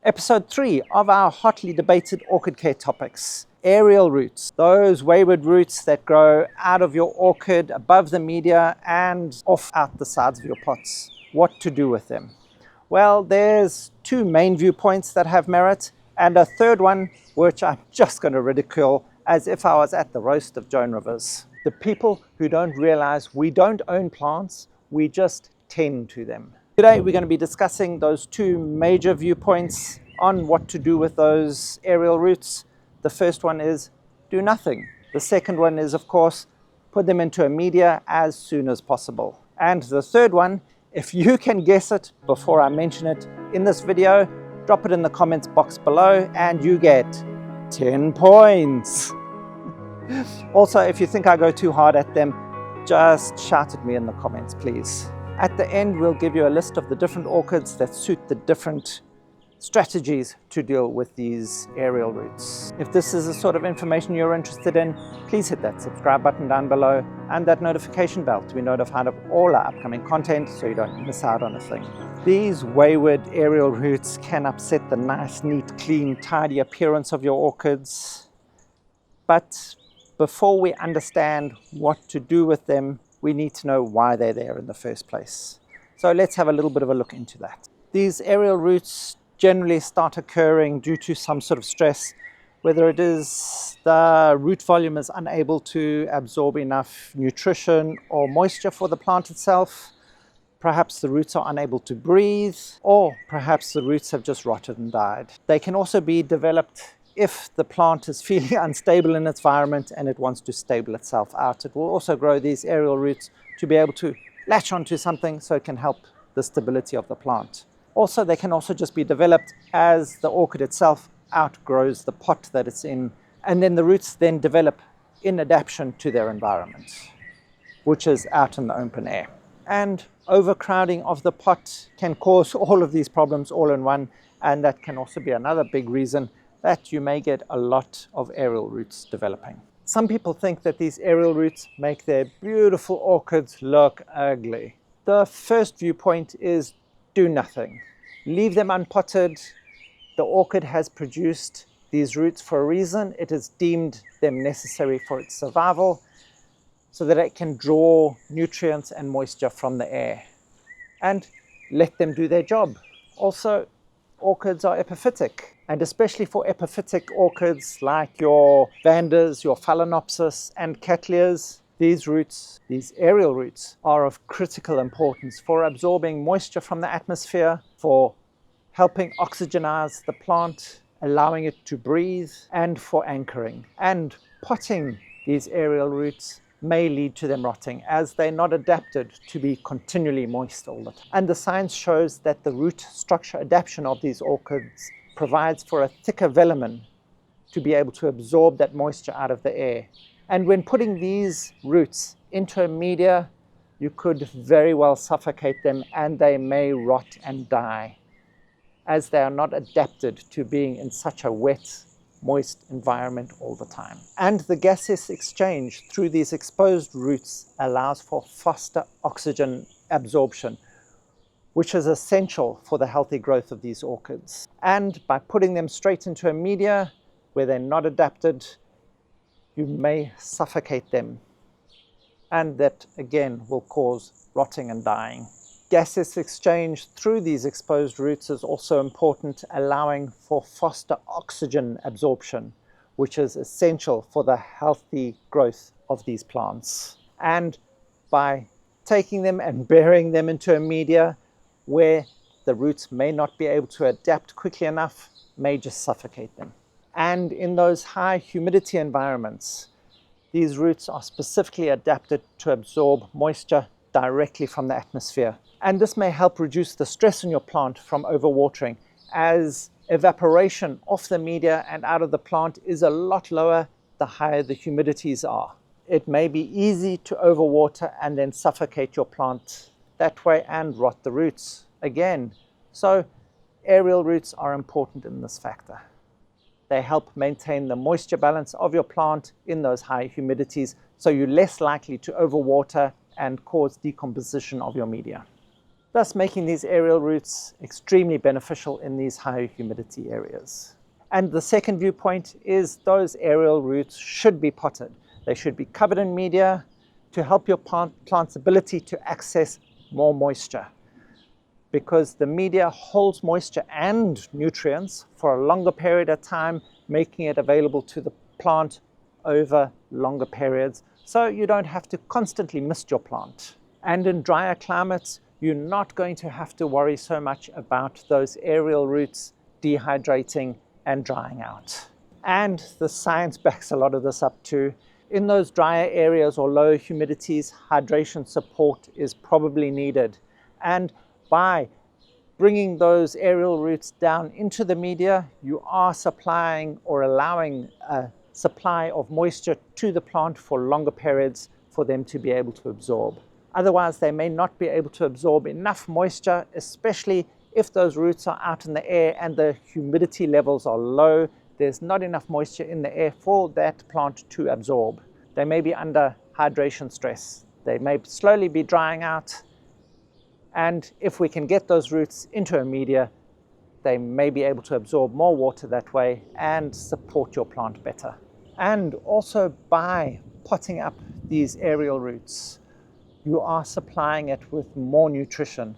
Episode 3 of our hotly debated orchid care topics. Aerial roots, those wayward roots that grow out of your orchid, above the media and off out the sides of your pots. What to do with them? Well, there's two main viewpoints that have merit, and a third one which I'm just going to ridicule as if I was at the roast of Joan Rivers. The people who don't realize we don't own plants, we just tend to them. Today we're going to be discussing those two major viewpoints on what to do with those aerial roots. The first one is do nothing. The second one is, of course, put them into a media as soon as possible. And the third one, if you can guess it before I mention it in this video, drop it in the comments box below and you get 10 points. Also, if you think I go too hard at them, just shout at me in the comments, please. At the end, we'll give you a list of the different orchids that suit the different strategies to deal with these aerial roots. If this is the sort of information you're interested in, please hit that subscribe button down below and that notification bell to be notified of all our upcoming content so you don't miss out on a thing. These wayward aerial roots can upset the nice, neat, clean, tidy appearance of your orchids. But before we understand what to do with them, we need to know why they're there in the first place. So let's have a little bit of a look into that. These aerial roots generally start occurring due to some sort of stress, whether it is the root volume is unable to absorb enough nutrition or moisture for the plant itself, perhaps the roots are unable to breathe, or perhaps the roots have just rotted and died. They can also be developed if the plant is feeling unstable in its environment and it wants to stable itself out. It will also grow these aerial roots to be able to latch onto something so it can help the stability of the plant. Also, they can also just be developed as the orchid itself outgrows the pot that it's in, and then the roots then develop in adaptation to their environment, which is out in the open air. And overcrowding of the pot can cause all of these problems all in one, and that can also be another big reason that you may get a lot of aerial roots developing. Some people think that these aerial roots make their beautiful orchids look ugly. The first viewpoint is do nothing. Leave them unpotted. The orchid has produced these roots for a reason. It has deemed them necessary for its survival so that it can draw nutrients and moisture from the air. And let them do their job. Also, orchids are epiphytic, and especially for epiphytic orchids like your Vandas, your Phalaenopsis and Cattleyas, these roots, these aerial roots, are of critical importance for absorbing moisture from the atmosphere, for helping oxygenize the plant, allowing it to breathe, and for anchoring. And potting these aerial roots may lead to them rotting as they're not adapted to be continually moist all the time. And the science shows that the root structure adaptation of these orchids provides for a thicker velamen to be able to absorb that moisture out of the air. And when putting these roots into a media, you could very well suffocate them and they may rot and die as they are not adapted to being in such a wet, moist environment all the time. And the gaseous exchange through these exposed roots allows for faster oxygen absorption, which is essential for the healthy growth of these orchids. And by putting them straight into a media where they're not adapted, you may suffocate them. And that again will cause rotting and dying. Gaseous exchange through these exposed roots is also important, allowing for faster oxygen absorption, which is essential for the healthy growth of these plants. And by taking them and burying them into a media where the roots may not be able to adapt quickly enough, may just suffocate them. And in those high humidity environments, these roots are specifically adapted to absorb moisture directly from the atmosphere. And this may help reduce the stress on your plant from overwatering, as evaporation off the media and out of the plant is a lot lower the higher the humidities are. It may be easy to overwater and then suffocate your plant that way and rot the roots again. So aerial roots are important in this factor. They help maintain the moisture balance of your plant in those high humidities, so you're less likely to overwater and cause decomposition of your media. thus making these aerial roots extremely beneficial in these high humidity areas. And the second viewpoint is those aerial roots should be potted. They should be covered in media to help your plant's ability to access more moisture, because the media holds moisture and nutrients for a longer period of time, making it available to the plant over longer periods, so you don't have to constantly mist your plant. And in drier climates, you're not going to have to worry so much about those aerial roots dehydrating and drying out. And the science backs a lot of this up too. In those drier areas or low humidities, hydration support is probably needed. And by bringing those aerial roots down into the media, you are supplying or allowing a supply of moisture to the plant for longer periods for them to be able to absorb. Otherwise, they may not be able to absorb enough moisture, especially if those roots are out in the air and the humidity levels are low. There's not enough moisture in the air for that plant to absorb. They may be under hydration stress. They may slowly be drying out. And if we can get those roots into a media, they may be able to absorb more water that way and support your plant better. And also by potting up these aerial roots, you are supplying it with more nutrition.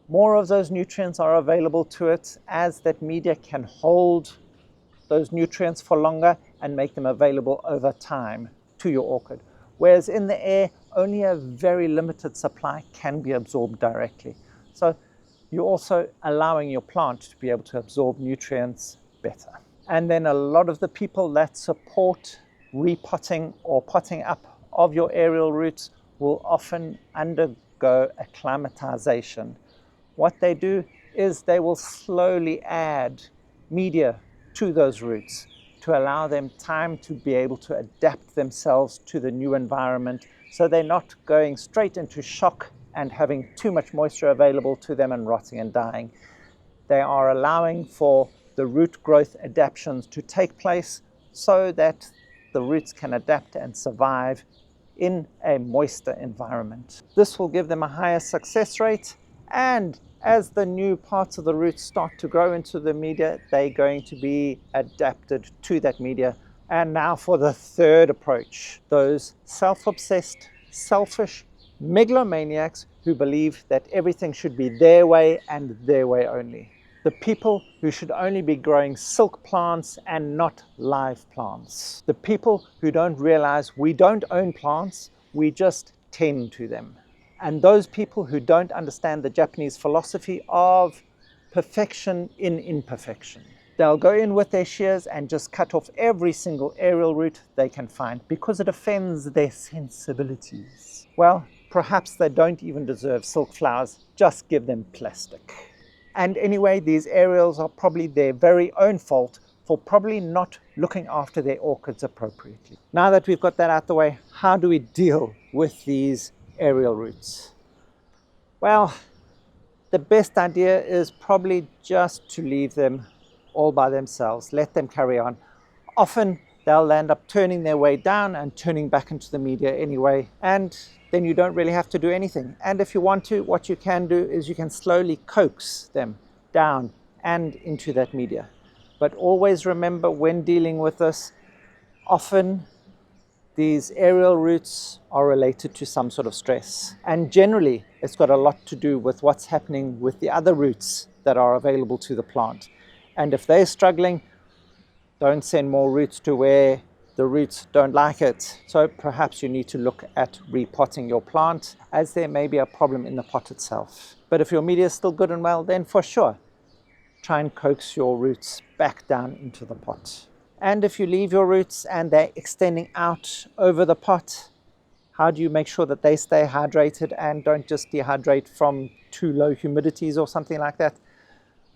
More of those nutrients are available to it as that media can hold those nutrients for longer and make them available over time to your orchid. Whereas in the air, only a very limited supply can be absorbed directly. So you're also allowing your plant to be able to absorb nutrients better. And then a lot of the people that support repotting or potting up of your aerial roots will often undergo acclimatization. What they do is they will slowly add media to those roots to allow them time to be able to adapt themselves to the new environment, so they're not going straight into shock and having too much moisture available to them and rotting and dying. They are allowing for the root growth adaptations to take place so that the roots can adapt and survive in a moister environment. This will give them a higher success rate, and as the new parts of the roots start to grow into the media, they're going to be adapted to that media. And now for the third approach, those self-obsessed, selfish megalomaniacs who believe that everything should be their way and their way only. The people who should only be growing silk plants and not live plants. The people who don't realize we don't own plants, we just tend to them. And those people who don't understand the Japanese philosophy of perfection in imperfection. They'll go in with their shears and just cut off every single aerial root they can find because it offends their sensibilities. Well, perhaps they don't even deserve silk flowers, just give them plastic. And anyway, these aerials are probably their very own fault for probably not looking after their orchids appropriately. Now that we've got that out the way, how do we deal with these aerial roots? Well, the best idea is probably just to leave them all by themselves. Let them carry on. Often they'll end up turning their way down and turning back into the media anyway, and then you don't really have to do anything. And if you want to, what you can do is you can slowly coax them down and into that media. But always remember, when dealing with this, often these aerial roots are related to some sort of stress. And generally, it's got a lot to do with what's happening with the other roots that are available to the plant. And if they're struggling, don't send more roots to where the roots don't like it. So perhaps you need to look at repotting your plant, as there may be a problem in the pot itself. But if your media is still good and well, then for sure, try and coax your roots back down into the pot. And if you leave your roots and they're extending out over the pot, how do you make sure that they stay hydrated and don't just dehydrate from too low humidities or something like that?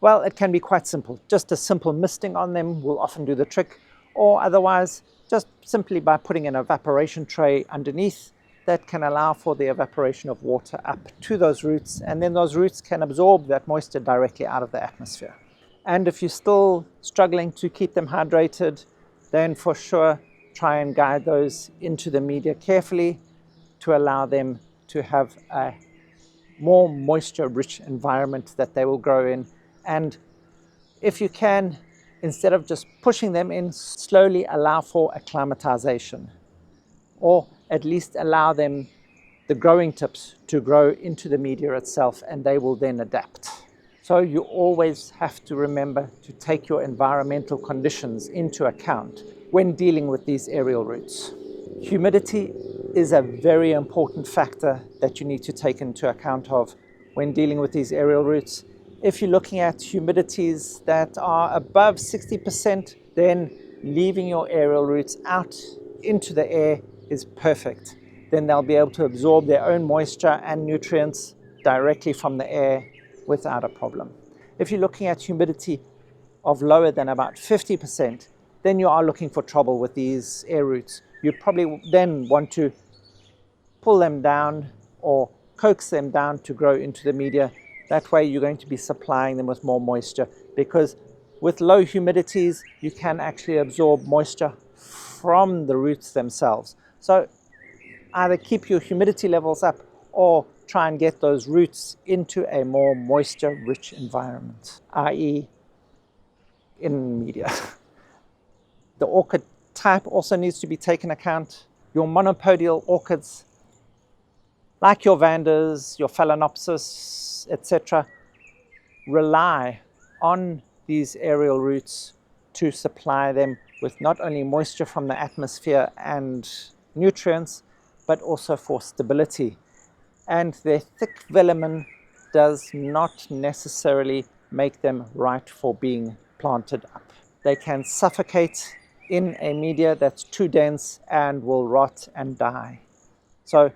Well, it can be quite simple. Just a simple misting on them will often do the trick, or otherwise, just simply by putting an evaporation tray underneath that can allow for the evaporation of water up to those roots, and then those roots can absorb that moisture directly out of the atmosphere. And if you're still struggling to keep them hydrated, then for sure try and guide those into the media carefully to allow them to have a more moisture-rich environment that they will grow in. And if you can, instead of just pushing them in, slowly allow for acclimatization, or at least allow them, the growing tips, to grow into the media itself, and they will then adapt. So you always have to remember to take your environmental conditions into account when dealing with these aerial roots. Humidity is a very important factor that you need to take into account of when dealing with these aerial roots. If you're looking at humidities that are above 60%, then leaving your aerial roots out into the air is perfect. Then they'll be able to absorb their own moisture and nutrients directly from the air without a problem. If you're looking at humidity of lower than about 50%, then you are looking for trouble with these air roots. You probably then want to pull them down or coax them down to grow into the media. That way you're going to be supplying them with more moisture, because with low humidities, you can actually absorb moisture from the roots themselves. So either keep your humidity levels up or try and get those roots into a more moisture-rich environment, i.e. in media. The orchid type also needs to be taken account. Your monopodial orchids, like your vandas, your phalaenopsis, etc., rely on these aerial roots to supply them with not only moisture from the atmosphere and nutrients, but also for stability. And their thick velamen does not necessarily make them right for being planted up. They can suffocate in a media that's too dense and will rot and die. So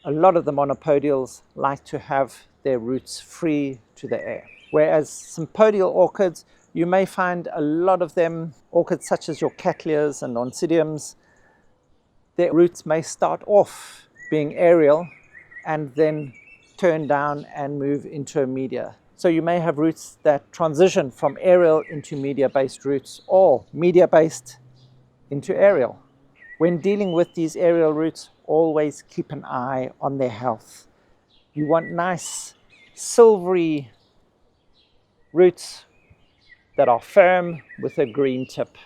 a lot of the monopodials like to have their roots free to the air. Whereas some podial orchids, you may find a lot of them, orchids such as your cattleyas and oncidiums, their roots may start off being aerial and then turn down and move into a media. So you may have roots that transition from aerial into media-based roots, or media-based into aerial. When dealing with these aerial roots, always keep an eye on their health. You want nice, silvery roots that are firm with a green tip.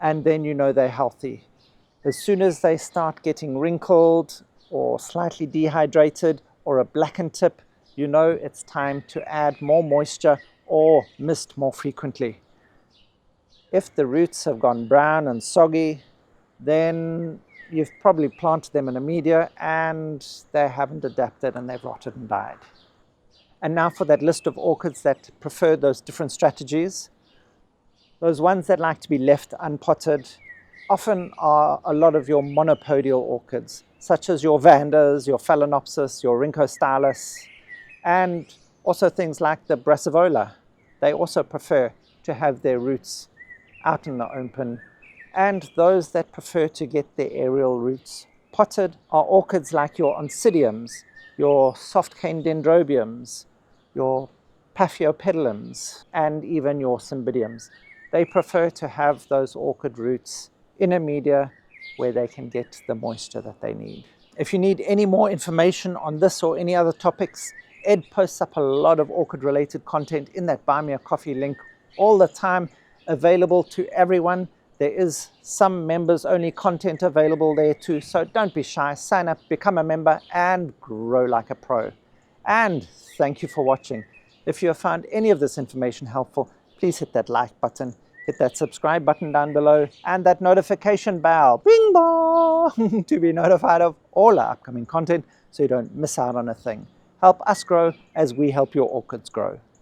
And then you know they're healthy. As soon as they start getting wrinkled or slightly dehydrated or a blackened tip, you know it's time to add more moisture or mist more frequently. If the roots have gone brown and soggy, then you've probably planted them in a media and they haven't adapted and they've rotted and died. And now for that list of orchids that prefer those different strategies. Those ones that like to be left unpotted often are a lot of your monopodial orchids, such as your vandas, your phalaenopsis, your rhynchostylus, and also things like the brassivola. They also prefer to have their roots out in the open. And those that prefer to get their aerial roots potted are orchids like your oncidiums, your soft cane dendrobiums, your paphiopedilums, and even your cymbidiums. They prefer to have those orchid roots in a media where they can get the moisture that they need. If you need any more information on this or any other topics, Ed posts up a lot of orchid related content in that Buy Me a Coffee link all the time, available to everyone. There is some members only content available there too, so don't be shy, sign up, become a member and grow like a pro. And thank you for watching. If you have found any of this information helpful, please hit that like button, hit that subscribe button down below and that notification bell, bing bong, to be notified of all our upcoming content so you don't miss out on a thing. Help us grow as we help your orchids grow.